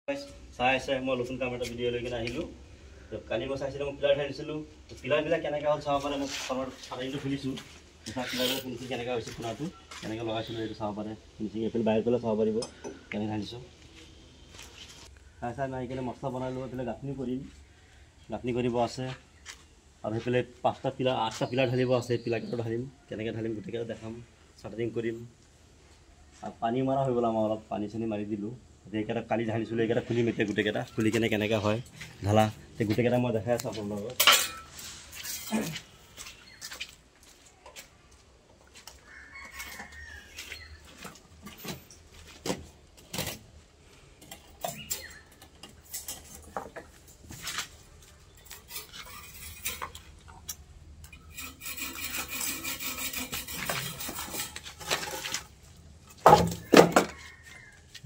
চাই আছে মই নতুন কাম এটা ভিডিঅ' লৈ কিনে আহিলোঁ। কালি মই চাইছিলোঁ মই পিলাৰ ঢালিছিলোঁ। পিলাৰবিলাক কেনেকৈ হ'ল চাব পাৰে। মই ফোনৰ চাটাৰিংটো খুলিছোঁ। পিলাৰবিলাক ফিনিচিং কেনেকৈ হৈছে খুনাটো কেনেকৈ লগাইছিলোঁ এইটো চাব পাৰে। ফিনিচিং এইফালে বাহিৰ পেলাই চাব পাৰিব কেনেকৈ ঢালিছোঁ। চাই মাৰি কিনে মছলা বনাই লৈ পেলাই গাঁথনি কৰিম। গাঁথনি কৰিব আছে আৰু সেইফালে 5টা পিলাৰ 8টা পিলাৰ ঢালিব আছে। পিলাৰকেইটা ঢালিম কেনেকৈ ঢালিম গোটেইকেইটা দেখাম। চাটাৰিং কৰিম আৰু পানী মৰা হৈ গ'ল। আমাৰ অলপ পানী চানী মাৰি দিলোঁ। এইকেইটা কালি ঢালিছিলোঁ এইকেইটা খুলিম এতিয়া গোটেইকেইটা খুলি কেনে কেনেকৈ হয় ঢালা এই গোটেইকেইটা মই দেখাই আছোঁ আপোনাৰ লগত।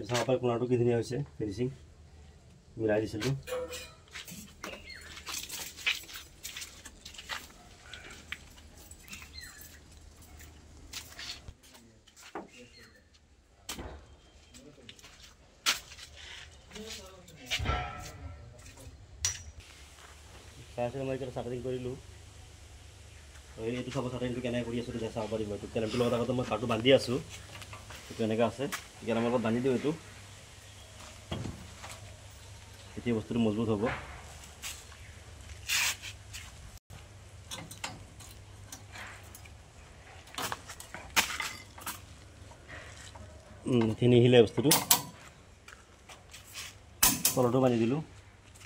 চাব পাৰে কোণাটো কি ধুনীয়া হৈছে। ফিনিচিং মিলাই দিছিলোঁ। চাই মই এতিয়া চাটাৰিং কৰিলোঁ। এইটো চাব চাটাৰিংটো কেনেকৈ কৰি আছোঁ তেতিয়া চাব পাৰিব। এইটো কেলেমটোৰ লগত আগতে মই কাৰ্ডটো বান্ধি আছোঁ। এইটো এনেকৈ আছে কেলেমৰ লগত বান্ধি দিওঁ। এইটো এতিয়া বস্তুটো মজবুত হ'ব। নিহিলে বস্তুটো তলতো বান্ধি দিলোঁ।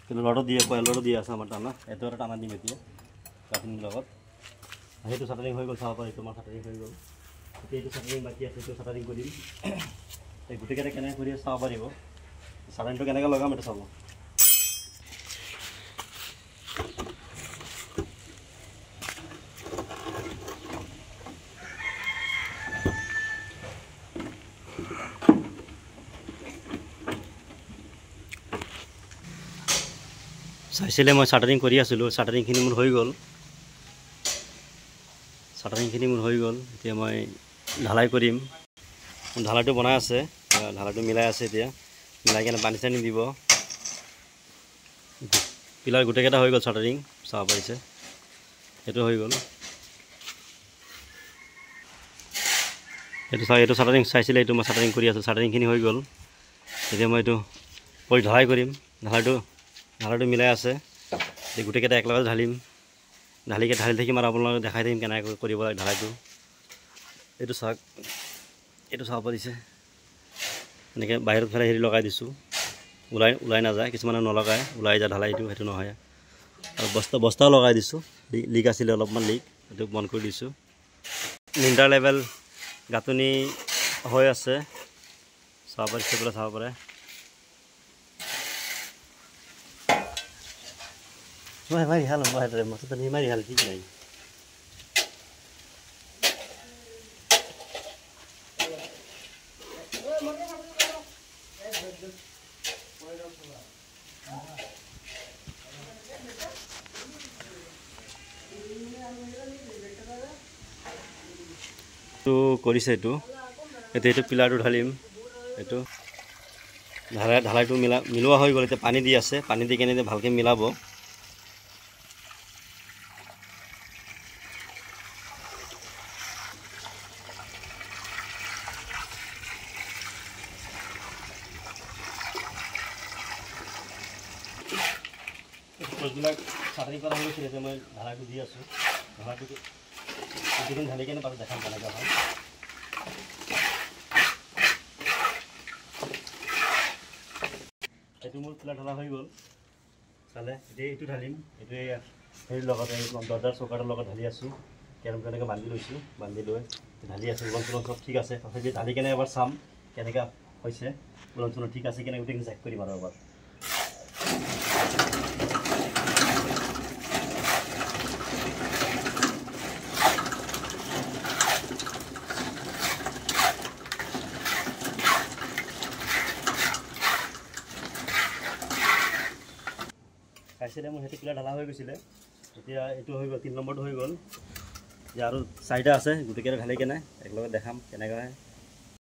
কিন্তু লডত দিয়ে কয়লটো দিয়ে আছে আমাৰ টানা। এইটো এটা টানা দিম এতিয়া গাঁথনিৰ লগত। সেইটো চাটাৰিং হৈ গ'ল চাব পাৰে। এইটো আমাৰ চাটাৰিং হৈ গ'ল। এতিয়া এইটো চাটাৰিং বাকী আছে। এইটো চাটাৰিং কৰিম। এই গোটেইকেইটা কেনেকৈ কৰি চাব পাৰিব। চাটাৰিংটো কেনেকৈ লগাম এইটো চাব। চাইছিলে মই চাটাৰিং কৰি আছিলোঁ। চাটাৰিংখিনি মোৰ হৈ গ'ল। এতিয়া মই ঢালাই কৰিম। ঢালাইটো বনাই আছে। ঢালাইটো মিলাই আছে। এতিয়া মিলাই কিনে পানী চানী দিব। পিলাৰ গোটেইকেইটা হৈ গ'ল। চাটাৰিং চাব পাৰিছে। এইটো হৈ গ'ল। এইটো চাটাৰিং চাইছিলে। এইটো মই চাটাৰিং কৰি আছোঁ। চাটাৰিংখিনি হৈ গ'ল। এতিয়া মই এইটো কৰি ঢালাই কৰিম। ঢালাইটো মিলাই আছে। এই গোটেইকেইটা একেলগে ঢালিম। ঢালি থাকিম আৰু আপোনালোকক দেখাই দিম কেনেকৈ কৰিব লাগে ঢালাইটো। এইটো চাওক। এইটো চাব পাৰিছে। এনেকৈ বাহিৰত ফালে হেৰি লগাই দিছোঁ। ওলাই নাযায়। কিছুমানে নলগায় ওলাই যায় ঢালাইটো। সেইটো নহয়। আৰু বস্তাও লগাই দিছোঁ। লিক আছিলে অলপমান লিক এইটো বন্ধ কৰি দিছোঁ। লিণ্টাৰ লেভেল গাঁথনি হৈ আছে। চাব পাৰিছে বোলে চাব পাৰে। মাৰি হাল মাছটা নি মাৰি হাল ঠিক নাই। এইটো কৰিছে। এইটো পিলাৰটো ঢালিম। এইটো ঢালাইটো মিলোৱা হৈ গ'ল। এতিয়া পানী দি আছে। পানী দি কেনে ভালকৈ মিলাব। বস্তুবিলাক চাটাৰিং কৰা হৈ গৈছিলে। এতিয়া মই ঢালাইটো দি আছোঁ। ঢালাইটো গোটেইখিনি ঢালি কেনে পাছত দেখাম কেনেকৈ হয়। এইটো মোৰ পিলাৰ ঢলা হৈ গ'ল। চালে এতিয়া এইটো ঢালিম। এইটো হেৰিৰ লগত দৰ্জাৰ চৌকাটোৰ লগত ঢালি আছোঁ। কেৰমটো এনেকৈ বান্ধি লৈছোঁ। বান্ধি লৈ ঢালি আছোঁ। উলন চলন চব ঠিক আছে। তথাপি ঢালি কেনে এবাৰ চাম কেনেকৈ হৈছে। উলন চলন ঠিক আছে কেনে গোটেইখিনি চেক কৰিম আৰু এবাৰ। চাইছিলে মোৰ সেইটো পিলাৰ ঢালা হৈ গৈছিলে। এতিয়া এইটো হৈ গ'ল। 3 নম্বৰটো হৈ গ'ল। যে আৰু 4টা আছে। গোটেইকেইটা ঢালি কেনে একেলগে দেখাম কেনেকৈ হয়।